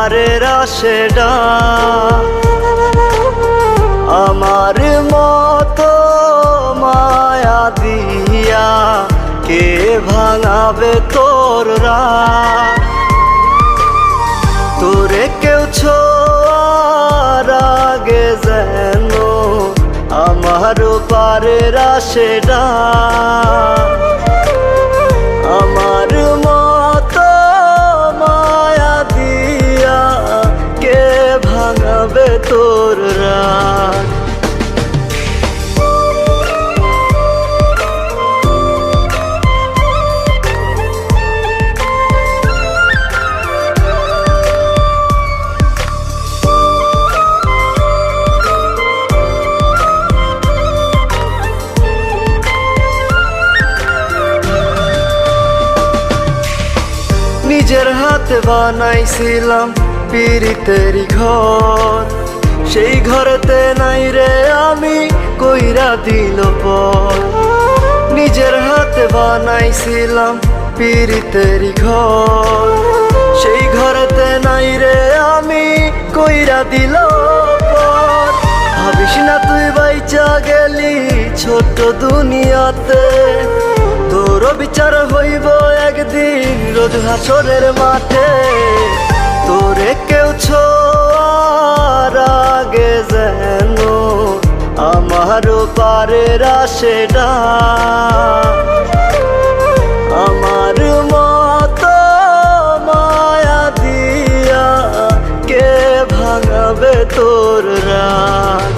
পারের আশেডা আমার মতো মায়া দিয়া কে ভাঙাবে তোর রাত তোরে কেউ ছোঁয়ার আগে যেন আমারও পারের আশেডা আমার মতো মায়া দিয়া কে ভাঙাবে তোর রাত নিজের হাতে বানাইছিলাম পিরিতেরি ঘর সেই ঘরেতে নাই রে আমি কইরা দিল পর নিজের হাতে বানাইছিলাম পিরিতেরি ঘর সেই ঘরেতে নাই রে আমি কইরা দিল পর ভাবিস না তুই বাইচা গেলি ছোট্ট দুনিয়াতে তোর বিচার হইব একদিন রোজ হাসরের মাঠে তোরে কেউ ছোঁয়ার আগে যেন আমারও পারের আশেডা আমার মতো মায়া দিয়া কে ভাঙাবে তোর রাত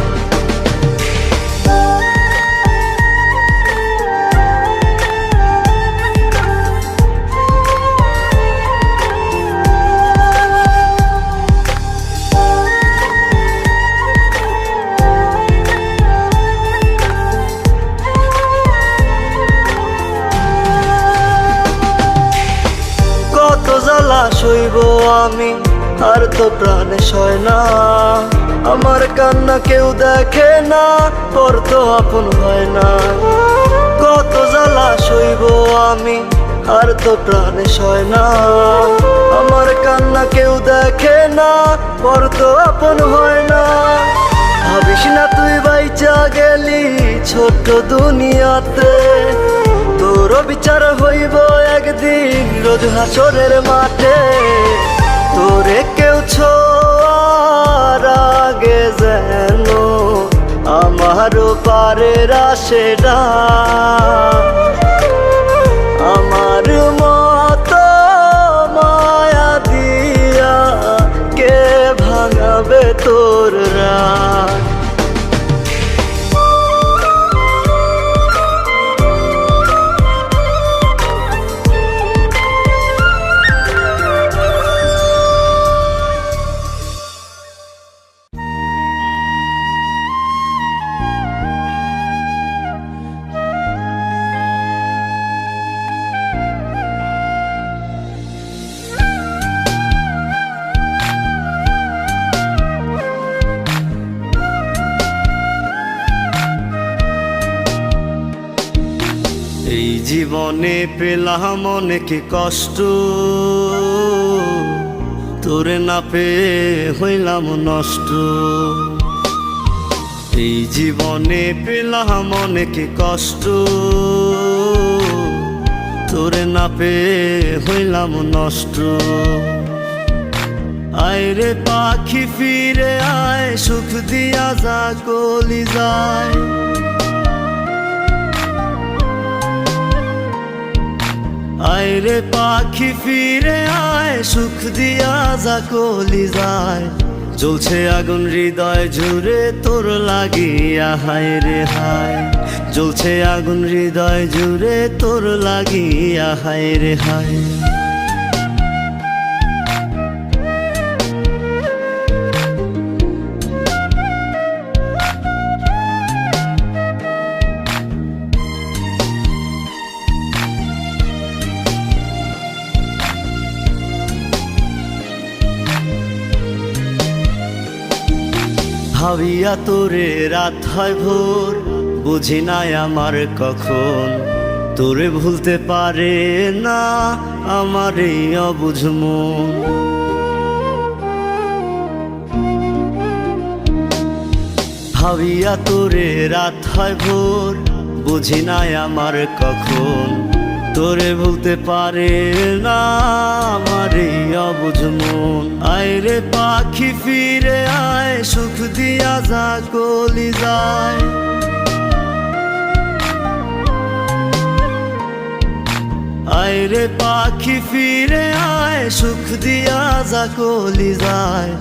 জ্বালা সইব আমি আর তো প্রাণে সয় না আমার কান্না কেউ দেখে না পর তো আপন হয় না কত জ্বালা সইব আমি আর তো প্রাণে সয় না আমার কান্না কেউ দেখে না পর তো আপন হয় না ভাবিস না তুই বাইচা গেলি ছোট্ট দুনিয়াতে তোর বিচার হইব একদিন রোজ হাসরের মাঠে তোরে কেউ ছোঁয়ার আগে যেন আমারও পারের আশেডা আমার মতো মায়া দিয়া কে ভাঙাবে তোর রাত এই জীবনে পেলাম অনেক কষ্ট তোরে না পেয়ে হইলাম নষ্ট এই জীবনে পেলাম অনেক কষ্ট তোরে না পেয়ে হইলাম নষ্ট আয় রে পাখি ফিরে আয় সুখ দিয়া যা কলি যায় আয় রে পাখি ফিরে আয় সুখ দিয়া যা কলি যায় জ্বলছে আগুন হৃদয় জুড়ে তোর লাগিয়া হায় রে হায় জ্বলছে আগুন হৃদয় জুড়ে তোর লাগিয়া হায় রে হায় ভাবিয়া তোরে রাত হয় ভোর বুঝি নাই আমার কখন তোরে ভুলতে পারে না আমার এই অবুঝ মন ভাবিয়া তোরে রাত হয় ভোর, বুঝি নাই আমার কখন তোরে ভুলতে পারে না আমার এই অবুঝ মন। আয় রে পাখি ফিরে আয়, সুখ দিয়া যা কলি যায়। আয় রে পাখি ফিরে আয়, সুখ দিয়া যা কলি যায়।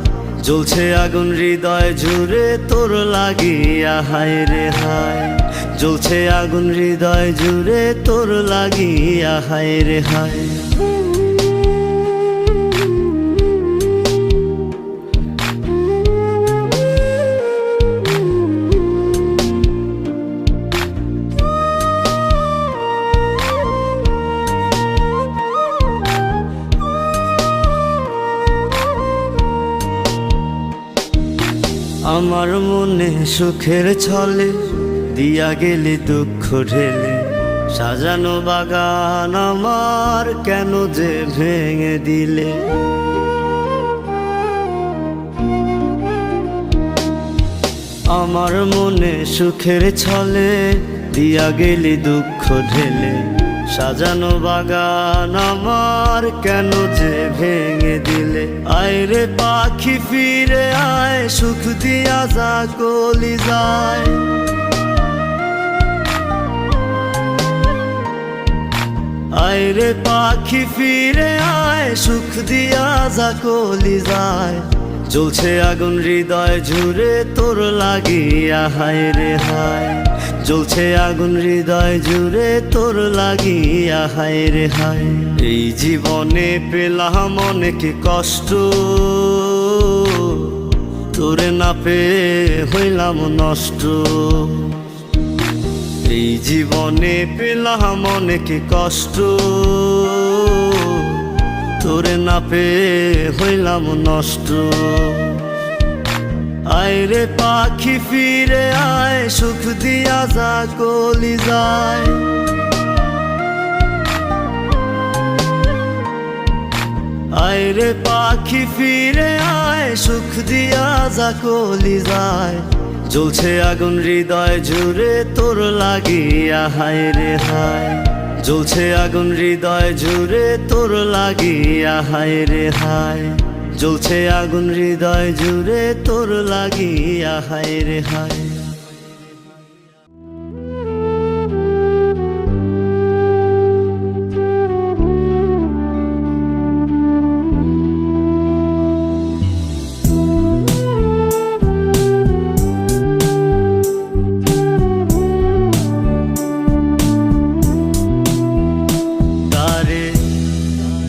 জ্বলছে আগুন হৃদয় জুড়ে তোর লাগিয়া, হায় রে হায়। জ্বলছে আগুন হৃদয় জুড়ে তোর লাগিয়া, হায় রে হায়। আমার মনে সুখের ছলে দিয়া গেলি দুঃখ ঢেলে, সাজানো বাগান আমার কেন যে ভেঙে দিলে। আমার মনে সুখের ছলে দিয়া গেলি দুঃখ ঢেলে, সাজানো বাগান আমার কেন যে ভেঙে দিলে। আয় রে পাখি ফিরে আয়, সুখ দিয়া যা কলি যায়। আয় রে পাখি ফিরে আয়, সুখ দিয়া যা কলি যায়। জ্বলছে আগুন হৃদয় জুড়ে তোর লাগিয়া, হায় রে হায়। জ্বলছে আগুন হৃদয় জুড়ে তোর লাগিয়া, হায় রে হায়। এই জীবনে পেলাম অনেক কষ্ট, তোরে না পেয়ে হইলাম নষ্ট। এই জীবনে পেলাম অনেক কষ্ট, তোরে না পেয়ে হইলাম নষ্ট। আয় রে পাখি ফিরে আয়, সুখ দিয়া যা কলি যায়। আয় রে পাখি ফিরে আয়, সুখ দিয়া যা কলি যায়। জ্বলছে আগুন হৃদয় জুড়ে তোর লাগিয়া, হায় রে হায়। জ্বলছে আগুন হৃদয় জুড়ে তোর লাগিয়া, হায় রে হায়। জ্বলছে আগুন হৃদয় জুড়ে তোর লাগিয়া, হায় রে হায়।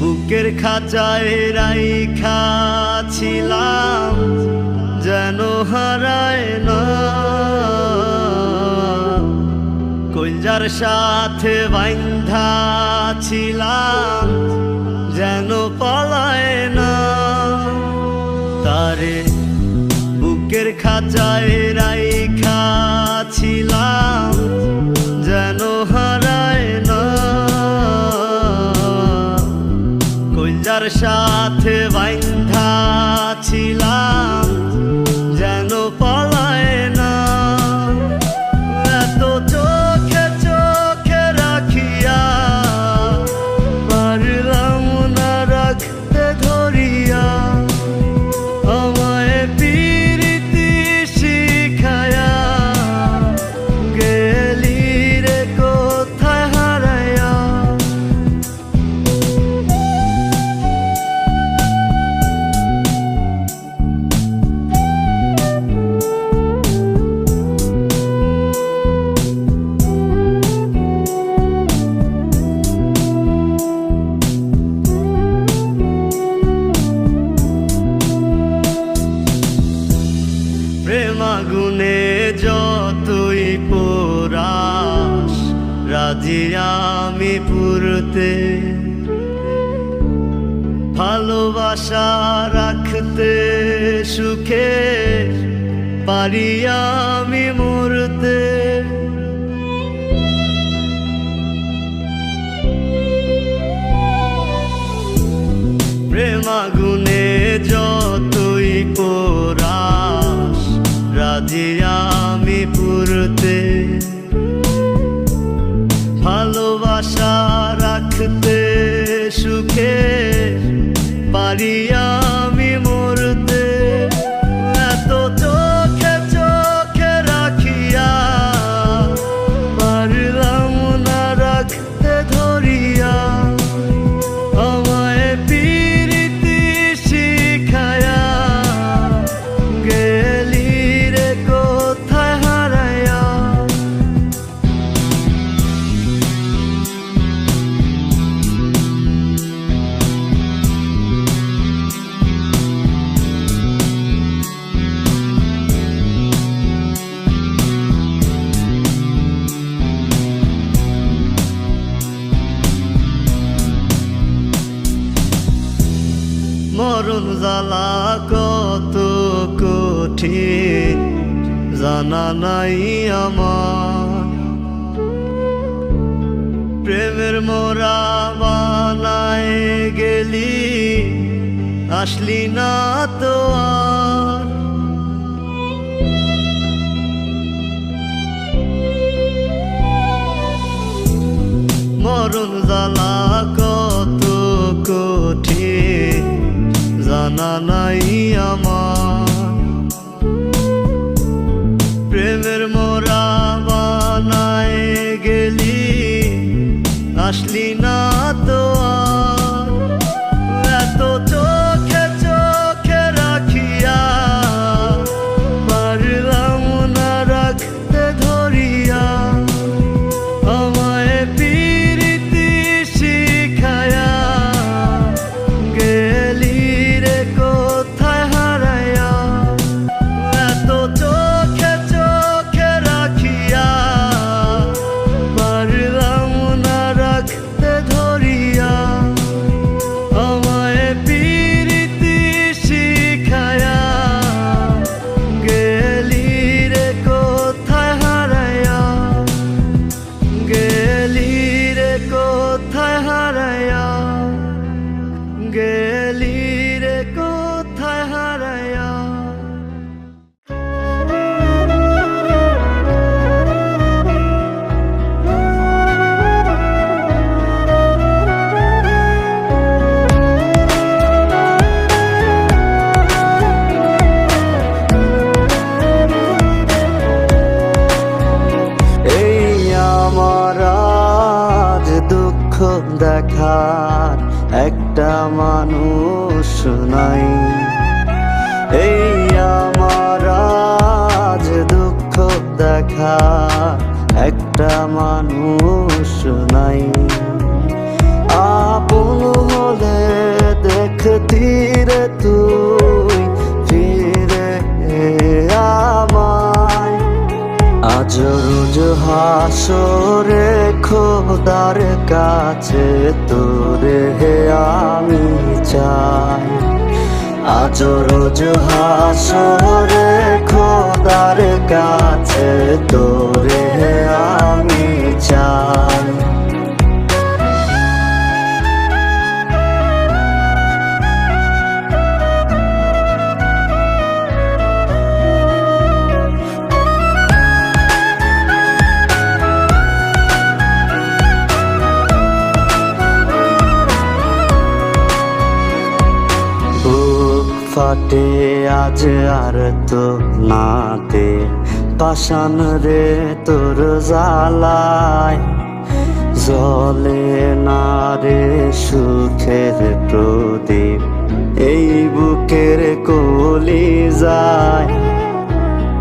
বুকের খাঁচায় রাইখা ছিলাম, যেন হারায় না। কলজার সাথে বাইন্ধা ছিলাম, যেন পালায় না। তারে বুকের খাঁচায় রাইখা ছিলাম, যেন হারায় না। কলজার সাথে বাইন্ধা ছিলাম, যেন পালায় না। এত চোখে চোখে রাখিয়া পারলাম না রাখতে ধরিয়া। আমায় প্রীতি শিখায়া গেলি রে কোথায় হারায়া। প্রেম আগুনে যতই পোড়াস, রাজি আমি পুরতে। ভালোবাসা রাখতে সুখে পারি আমি মরতে। প্রেম আগুনে যতই পোড়াস, রাজি আমি পুরতে, ভালোবাসা রাখতে সুখে পারি আমি মরতে। এত চোখে চোখে রাখিয়া পারলাম না রাখতে ধরিয়া, আমায় প্রীতি শিখায়া গেলি রে কোথায় হারায়া। মরণ জ্বালা কত কঠিন জানা নাই আমার, প্রেমের মোরা বানায় গেলি আসলি না তো আর। মরণ জ্বালা কত কঠিন জানা নাই আমার, প্রেমের মোরা বানায় গেলি আসলি না তো আর। এত চোখে চোখে রাখিয়া পারলাম না রাখতে ধরিয়া, আমায় প্রীতি শিখায়া গেলি রে কোথায় হারায়া। এত চোখে চোখে রাখিয়া পারলাম না রাখতে ধরিয়া, আমায় প্রীতি শিখায়া গেলি রে কোথায় হারায়া, গেলি রে কোথায় হারায়া, গেলি রে কোথায় হারায়া। এই আমার আজ দুঃখ দেখার একটা মানুষ নাই, এই আমার আজ দুঃখ দেখার একটা মানুষ নাই। আপন হলে দেখতি রে তুই ফিরে আমায়, আজ রোজ হাসরে খোদার কাছে তোরে আমি চাই। আজ রোজ হাসরে খোদার কাছে তোরে আমি চাই। ফাটে আজ আর তো নাতে পাষাণ রে তোর জ্বালায়, জ্বলে না রে সুখের প্রদীপ এই বুকের কলি যায়।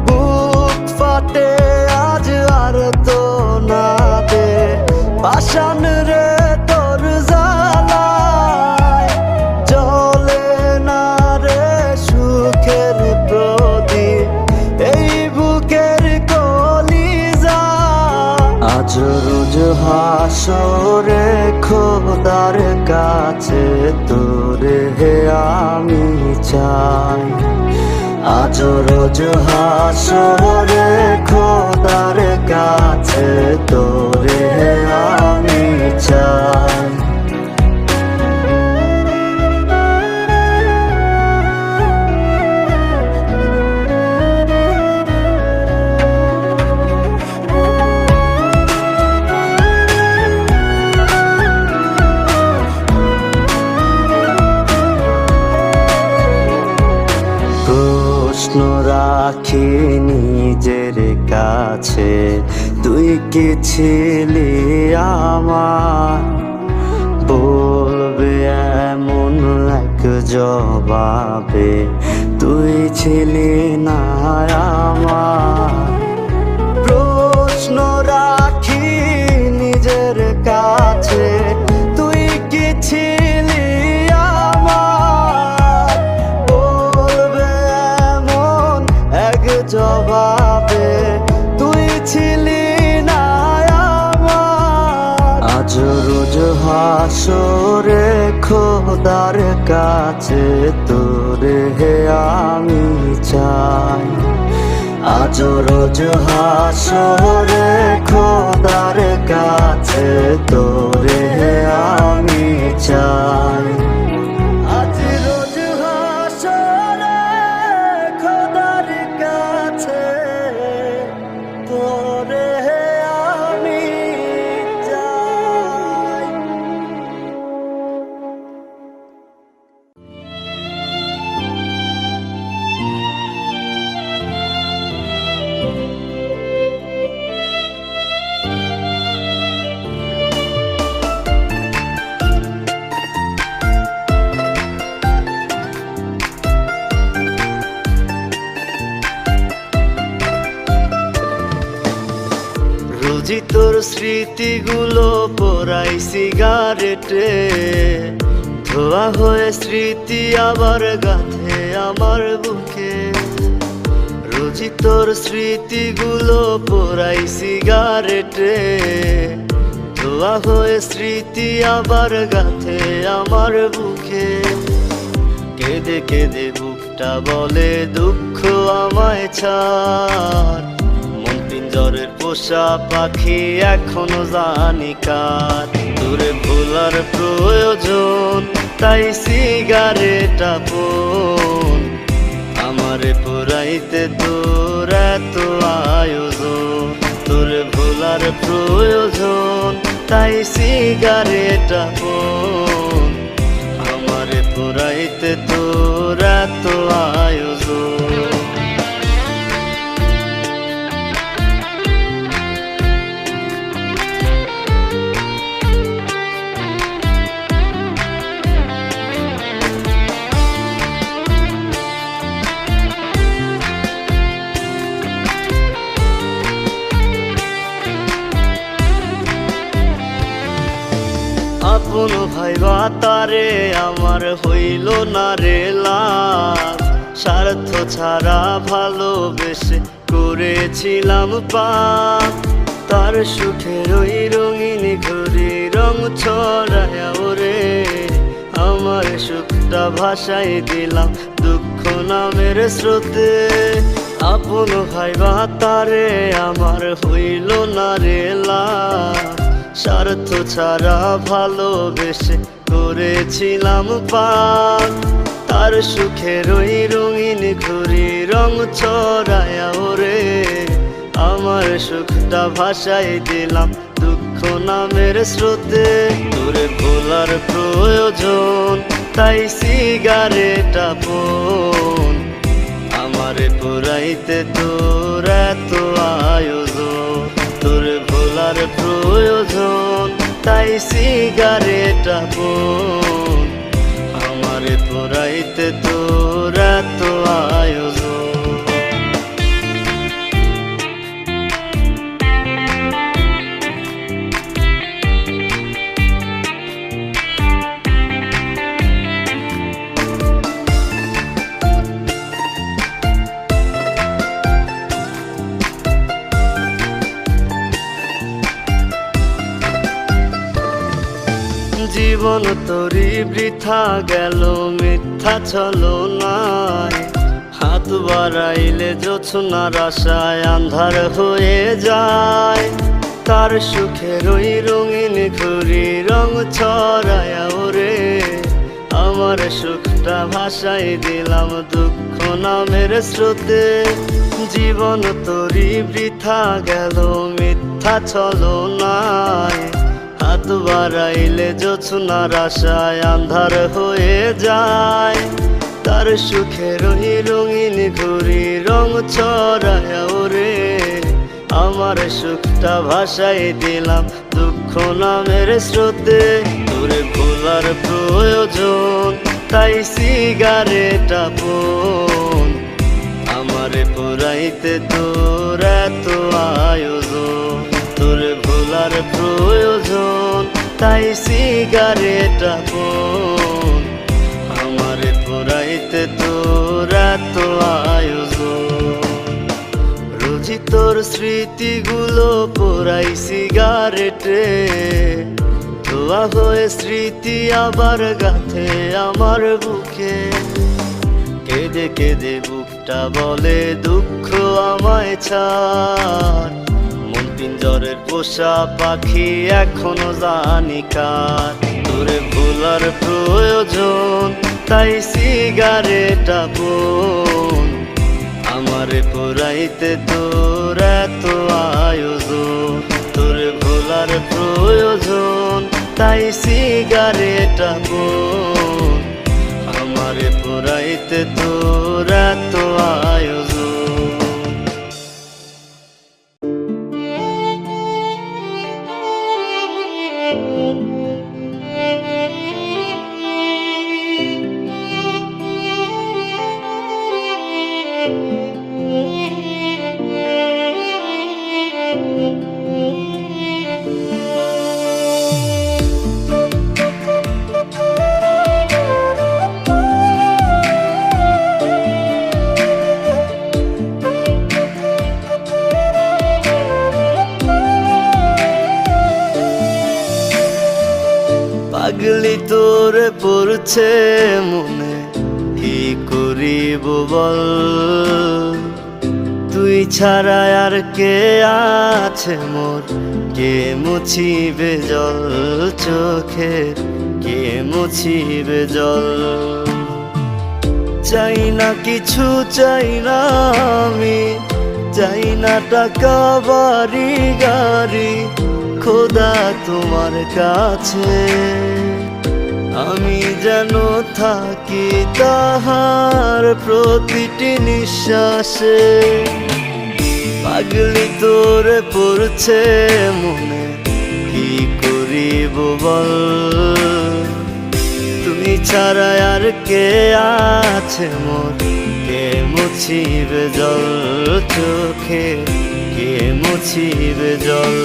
বুক ফাটে আজ আর তো নাতে পাষাণ রে তোর জ্বালায়, জ্বলে না রে সুখের প্রদীপ এই বুকের কলি যায়। আজ রোজ হাসরে খোদার কাছে তোরে আমি চাই। আজ রোজ হাসরে খোদার কাছে তোরে আমি চাই। রাখি নিজের কাছে, তুই কি ছিলি আমার? বলবে এমন এক জবাবে, তুই ছিলি না আমার। প্রশ্ন রাখি নিজের কাছে, তুই কি ছিলি আমার? বলবে এমন এক জবাবে, তুই ছিলি না আমার। আজ রোজ হাসরে খোদার কাছে তোরে আমি চাই। আজ রোজ হাসরে খোদার কাছে তোরে আমি চাই। আজ রোজ হাসরে খোদার কাছে তোরে আমি চাই। রোজই তোর স্মৃতিগুলো পোড়াই সিগারেটে, ধোয়া হয়ে স্মৃতি আবার গাঁথে আমার বুকে। রোজই তোর স্মৃতিগুলো পোড়াই সিগারেটে, ধোয়া হয়ে স্মৃতি আবার গাঁথে আমার বুকে। কেঁদে কেঁদে বুকটা বলে দুঃখ আমায় ছাড়, পিঞ্জরের পোষা পাখি এখনো জানি কার। দূরে ভোলার প্রয়োজন, তাই সিগারেট আপন। আমারে পুরাইতে তোর এত আয়োজন। তোরে ভোলার প্রয়োজন, তাই সিগারেট আপন। আমারে পুরাইতে তোর এত আয়োজন। আপন ভাইবা তারে আমার হইল না রে লাভ। স্বার্থ ছাড়া ভালোবেসে করেছিলাম পাপ। তার সুখের ওই রঙিন ঘুরি রং ছড়ায় ওরে, আমার সুখটা ভাসাই দিলাম দুঃখ নামের স্রোতে। আপন ভাইবা তারে আমার হইল না রে লাভ। স্বার্থ ছাড়া ভালোবেসে করেছিলাম পাপ। তার সুখের ওই রঙিন ঘুরি রং ছড়ায় ওরে, আমার সুখটা ভাসাই দিলাম দুঃখ নামের স্রোতে। তোরে ভোলার প্রয়োজন, তাই সিগারেট আপন। আমারে পুরাইতে তোর এত আয়োজন। তোরে ভোলার প্রয়োজন, তাই সিগারেট আপন। আমারে পুরাইতে তোর এত আয়োজন। জীবন তোরই বৃথা গেল মিথ্যা ছলনায়। হাত বাড়াইলে জোছনার আশায় আন্ধার হয়ে যায়। তার সুখের ওই রঙিন ঘুরি রং ছড়ায় ওরে, আমার সুখটা ভাসাই দিলাম দুঃখ নামের স্রোতে। জীবন তোরই বৃথা গেল মিথ্যা ছলনায়। হাত বাড়াইলে জোছনার আশায় আন্ধার হয়ে যায়। তার সুখে রহি রঙিন ঘুরি রং ছড়ায়া ওরে আমার সুখটা ভাসাই দিলাম দুঃখ নামের স্রোতে তোরে ভোলার প্রয়োজন তাই সিগারেট আপন আমারে পুরাইতে তোর এত আয়োজন তোরে ভোলার প্রয়োজন তাই সিগারেট আপন আমারে পুরাইতে তোর এত আয়োজন রোজি তোর স্মৃতিগুলো পোড়াই সিগারেটে ধোয়া হয়ে স্মৃতি আবার গাথে আমার বুকে কেঁদে কেঁদে বুকটা বলে দুঃখ আমায় ছাড় মন পিঞ্জরের পোষা পাখি এখনো জানি কার তোরে ভোলার প্রয়োজন তাই সিগারেট আপন আমারে পুরাইতে তোর এত আয়োজন তোরে ভোলার প্রয়োজন তাই সিগারেট আপন আমারে পুরাইতে তোর এত আয়োজন পাগলি তোরে পড়ছে মনে কি করিব বল তুই ছাড়া আর কে আছে মোর কে মুছিবে জল চোখে কে মুছিবে জল চাই না কিছু চাই না আমি চাই না টাকা বাড়ি গাড়ি খোদা তোমার কাছে আমি যেন থাকি তাহার প্রতিটি নিঃশ্বাসে পাগলি তোরে পড়ছে মনে কি করিব বল তুমি ছাড়া আর কে আছে মোর কে মুছিবে জল চোখে কে মুছিবে জল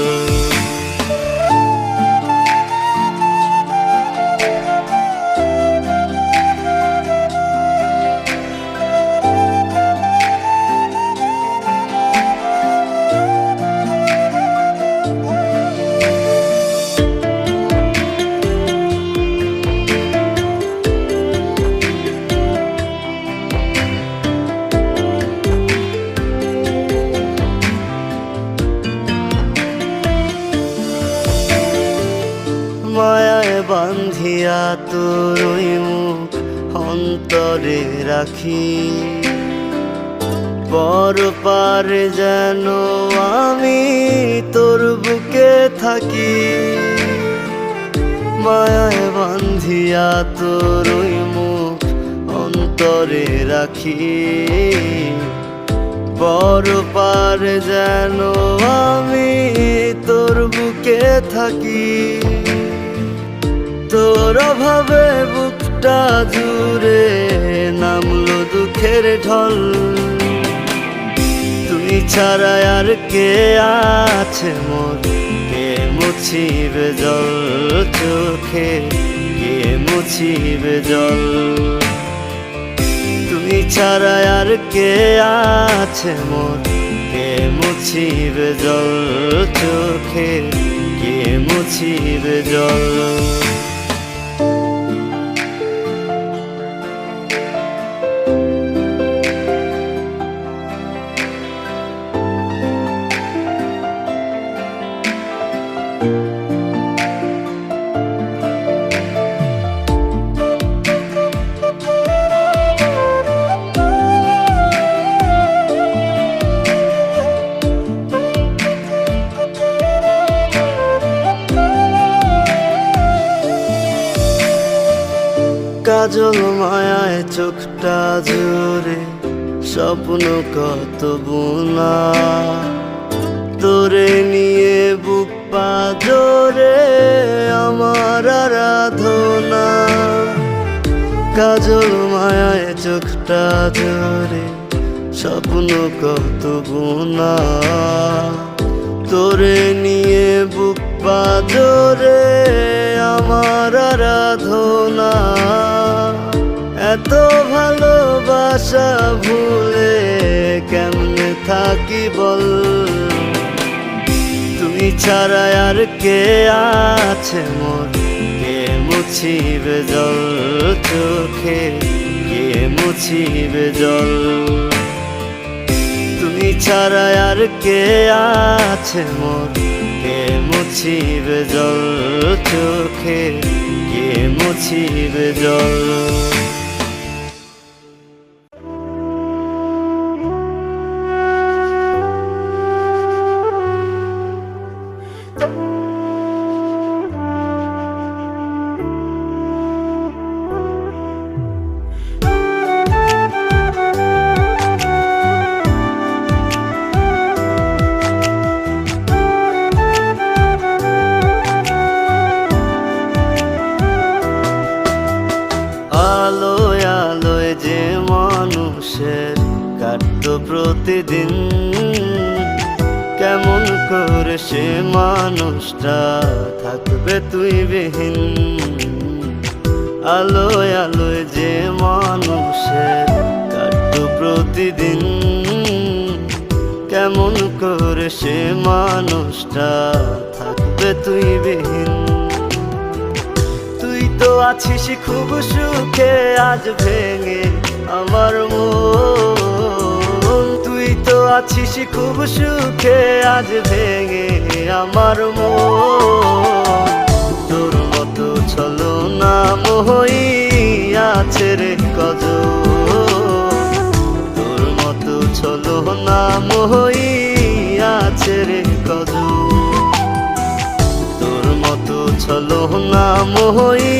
মায়ায় বান্ধিয়া তোর ওই মুখ অন্তরে রাখি পর পারে যেন আমি তোর বুকে থাকি মায়ায় বান্ধিয়া তোর ওই মুখ অন্তরে রাখি পর পারে যেন আমি তোর বুকে থাকি তোর অভাবে বুকটা জুড়ে নামলো দুঃখের ঢল তুই ছাড়া আর কে আছে মোর কে মুছিবে জল চোখে কে মুছিবে জল তুই ছাড়া আর কে আছে মোর কে মুছিবে জল চোখে কে মুছিবে জল কাজল মায়ায় চোখটা জোরে স্বপ্ন কত বোনা, তোরে নিয়ে বুক পাজরে আমার আরাধনা। কাজল মায়ায় চোখটা জোরে স্বপ্ন কত বোনা, তোরে নিয়ে বুক পাজরে আমার আরাধনা। এত ভালোবাসা ভুলে কেমনে থাকি বল, তুই ছাড়া আর কে আছে মোর, কে মুছিবে জল চোখে, কে মুছিবে জল। তুই ছাড়া আর কে আছে মোর, কে মুছিবে জল চোখে, কে মুছিবে জল। আলোয় আলোয় যে মানুষের কাটতো প্রতিদিন, কেমন করে সে মানুষটা থাকবে তুই বিহীন। আলোয় আলোয় যে মানুষের কাটতো প্রতিদিন, কেমন করে সে মানুষটা থাকবে তুই বিহীন। তুই তো আছিস খুব সুখে, আজ ভেঙে আমার মন। তুই তো আছিস খুব সুখে, আজ ভেঙে আমার মন। তোর মতো ছলনা মোহই আছে রে কজন, তোর মতো ছলনা মোহই আছে রে কজন। তোর মতো ছলনা মোহই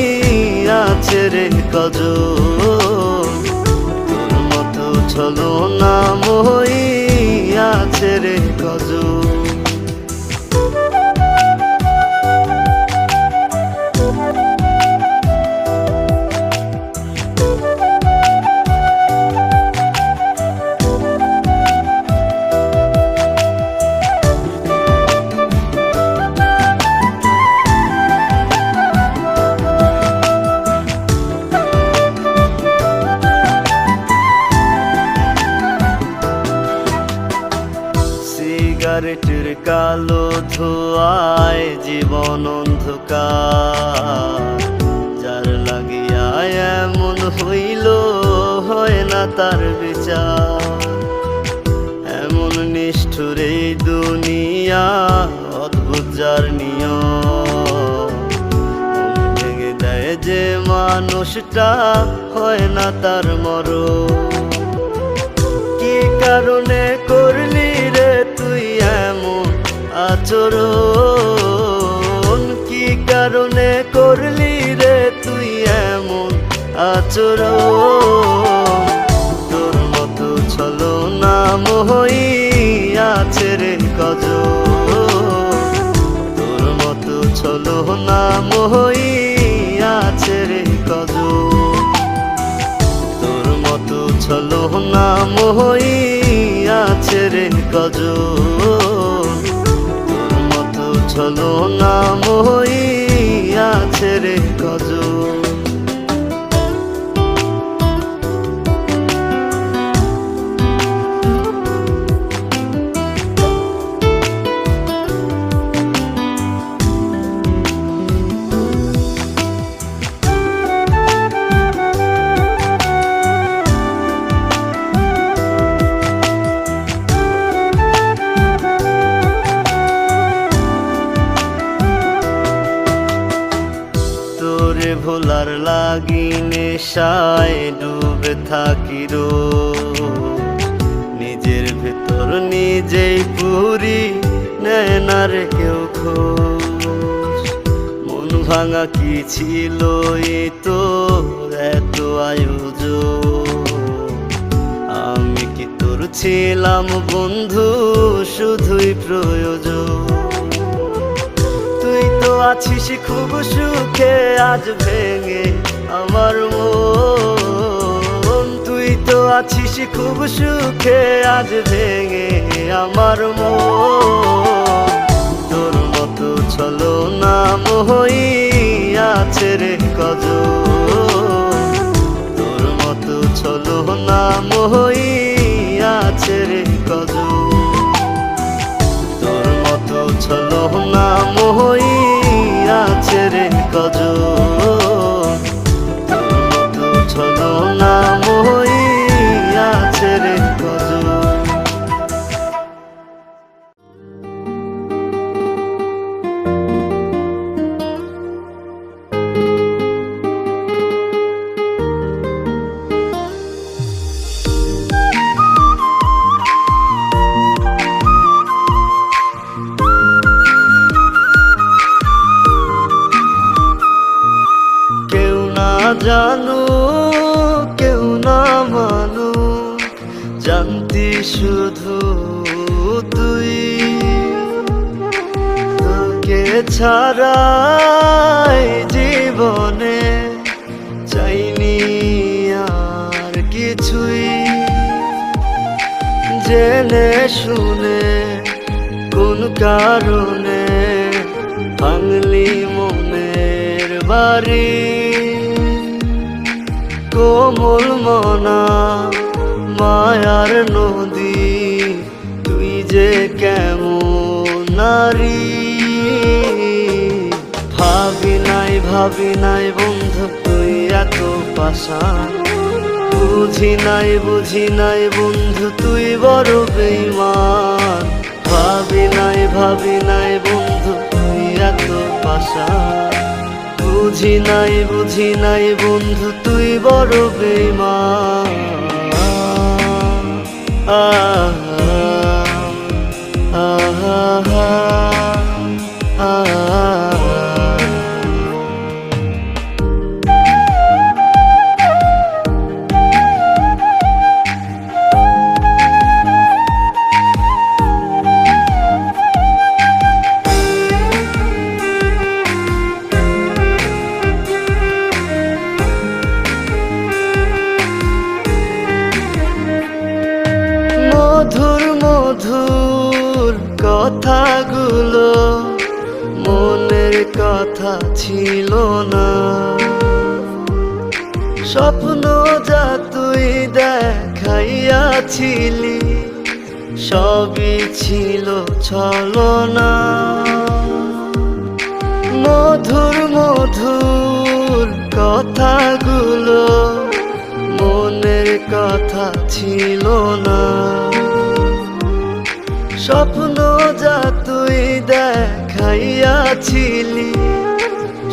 আছে রে কজন, তোর মতো ছলনা মোহই আছে রে কজন। সিগারেটের কালো ধোঁয়ায় জীবন অন্ধকার, যার লাগিয়া এমন হইল হয় না তার বিচার। এমন নিষ্ঠুর এই দুনিয়া, অদ্ভুত যার নিয়ম, ভেঙে দেয় যে মানুষটা হয় না তার মরণ। কি কারণে করলি রে তুই এমন আচরণ, কি কারণে করলি রে তুই এমন আচরণ। তোর মতো ছলনা মোহই আছে রে কজন, তোর মতো ছলনা মোহই আছে রে কজন। তোর মতো ছলনা মোহই আছে রে কজন, তোর মতো ছলনা মোহই আছে রে কজন। ভোলার লাগি নেশায় ডুবে থাকি রোজ, নিজের ভেতর নিজেই পুরি নেয় না রে কেউ খোঁজ। মন ভাঙা কি ছিল এই তো এত আয়োজন। আমি কি তোর ছিলাম বন্ধু শুধুই প্রয়োজন? তুই তো আছিস খুব সুখে, আজ ভেঙে আমার মন। তুই তো আছিস খুব সুখে, আজ ভেঙে আমার মন। তোর মতো চলো না মোহই আছে রে কজন। তোর মতো চলো না মোহই আছে রে কজন। তোর মতো চলো না মোহই আছে রে কজন। তোর মতো চলো না মোহই আছে রে কজন। জানো কেউ না মানো, জানতি শুধু তুই। তোকে ছাড়াই জীবনে চাইনি আর কিছুই। জেনে শুনে কোন কারণে ভাঙলি মনের বাড়ি। কোমল মনা মায়ার নদী, তুই যে কেমন নারী। ভাবি নাই বন্ধু তুই এত পাষাণ। বুঝি নাই বন্ধু তুই বড় বেঈমান। ভাবি নাই বন্ধু তুই এত পাষাণ। বুঝি নাই বন্ধু তুই বড় বেঈমান। মধুর কথাগুলো মনের কথা ছিল না। স্বপ্ন যা তুই দেখাইয়াছিলি সবই ছিল ছলনা। মধুর কথাগুলো মনের কথা ছিল না। স্বপ্ন যা তুই দেখাইয়াছিলি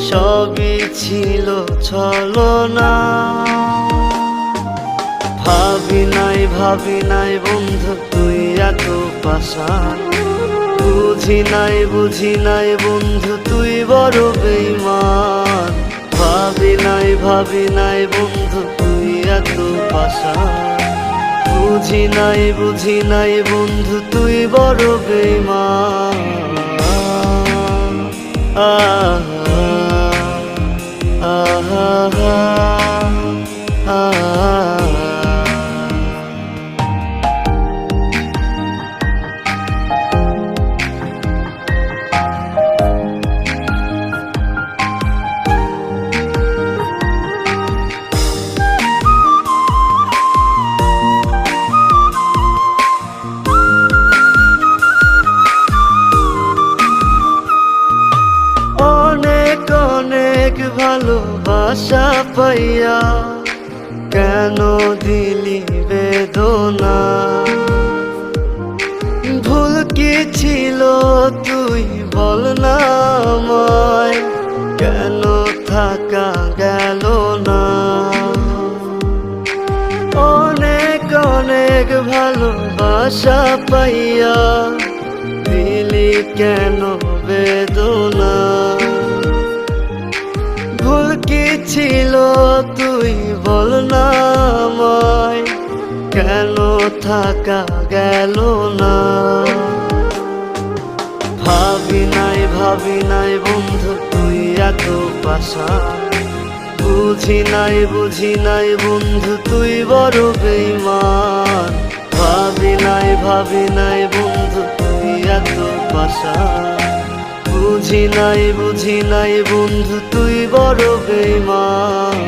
সবই ছিল ছলনা। ভাবি নাই বন্ধু তুই এত পাষাণ। বুঝি নাই বন্ধু তুই বড় বেঈমান। ভাবি নাই বন্ধু তুই এত পাষাণ। বুঝি নাই বন্ধু তুই বড় বেঈমান। ভালোবাসা পাইয়া কেন দিলি বেদনা। ভুল কি ছিল তুই বল না আমায়, কেন থাকা গেল না। অনেক ভালোবাসা পাইয়া দিলি কেন বেদনা। ভুল কি ছিল তুই বল না আমায়, কেন থাকা গেল না? ভাবি নাই বন্ধু তুই এত পাষাণ, বুঝি নাই বন্ধু তুই বড় বেঈমান। ভাবি নাই বন্ধু তুই এত পাষাণ, বুঝি নাই বন্ধু তুই বড় বেঈমান।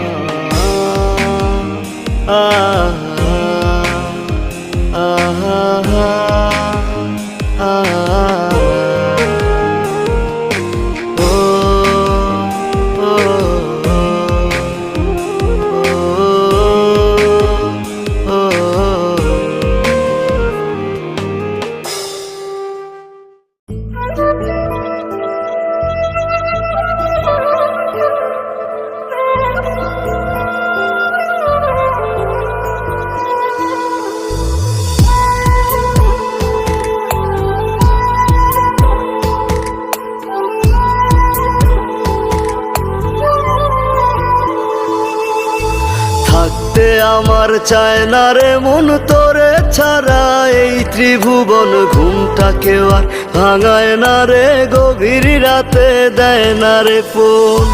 থাকতে আমার চায় না রে মন তোরে ছাড়া, এই ত্রিভুবন ঘুমটাকেও আর ভাঙায় না রে, গভীর রাতে দেয় না রে ফোন।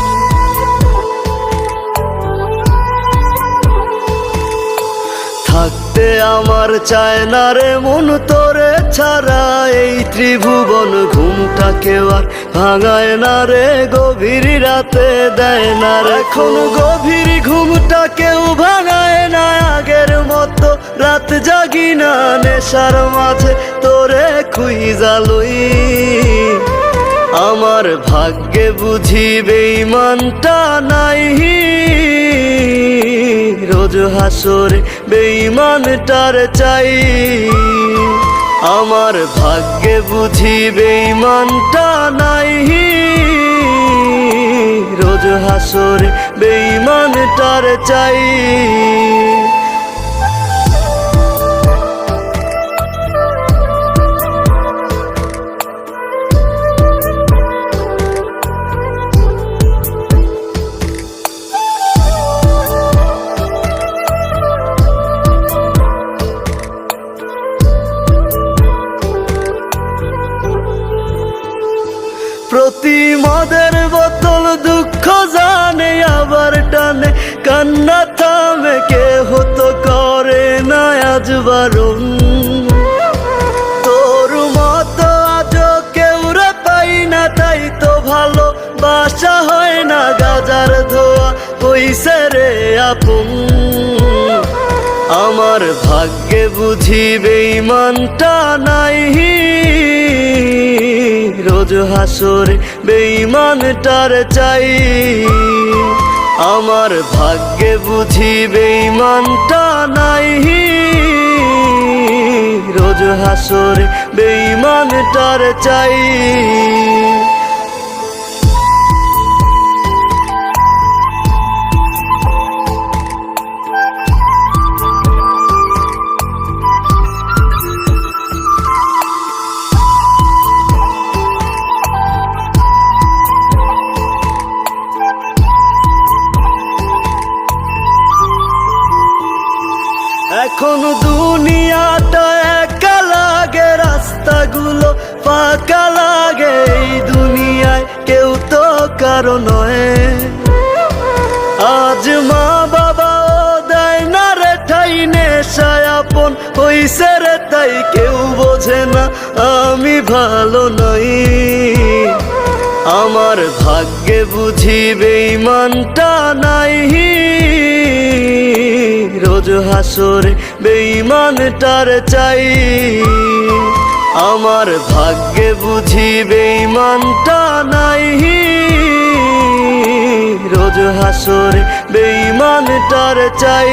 থাকতে আমার চায় না রে মন তোরে ছাড়া, এই ত্রিভুবন ঘুমটাকেও আর ভাঙায় না রে, গভীর রাতে দেয় না রে। এখন গভীর ঘুমটা কেউ ভাঙায় না, আগের মতো রাত জাগি না, নেশার মাঝে তোরে খুঁজা লই। আমার ভাগ্যে বুঝি বেঈমানটা নাই, রোজ হাসরে বেঈমানটার চাই। আমার ভাগ্যে বুঝি বেঈমানটা নাই, রোজ হাসরে বেঈমানটার চাই। প্রতি মদের বোতল দুঃখ জানে আবার টানে, কান্না থামে কে হতো করে না আজ বারণ। তোর মতো আজও কেউ রে পাই না, তাই তো ভালো বাসা হয় না, গাজার ধোয়া হইছে রে আপন। আমার ভাগ্যে বুঝি বেঈমানটা নাই, রোজ হাসরে বেঈমানটার চাই। আমার ভাগ্যে বুঝি বেঈমানটা নাই, রোজ হাসরে বেঈমানটার চাই। এখন দুনিয়াটা একা লাগে, রাস্তাগুলো ফাঁকা লাগে, এই দুনিয়ায় কেউ তো কারো নয়। আজ মা বাবাও দেয় না রে ঠাই, নেশায় আপন হইছে রে তাই কেউ বোঝে না আমি ভালো নই। আমার ভাগ্যে বুঝি বেঈমানটা নাই, রোজ হাসরে বেঈমানটার চাই। আমার ভাগ্যে বুঝি বেঈমানটা নাই, রোজ হাসরে বেঈমানটার চাই।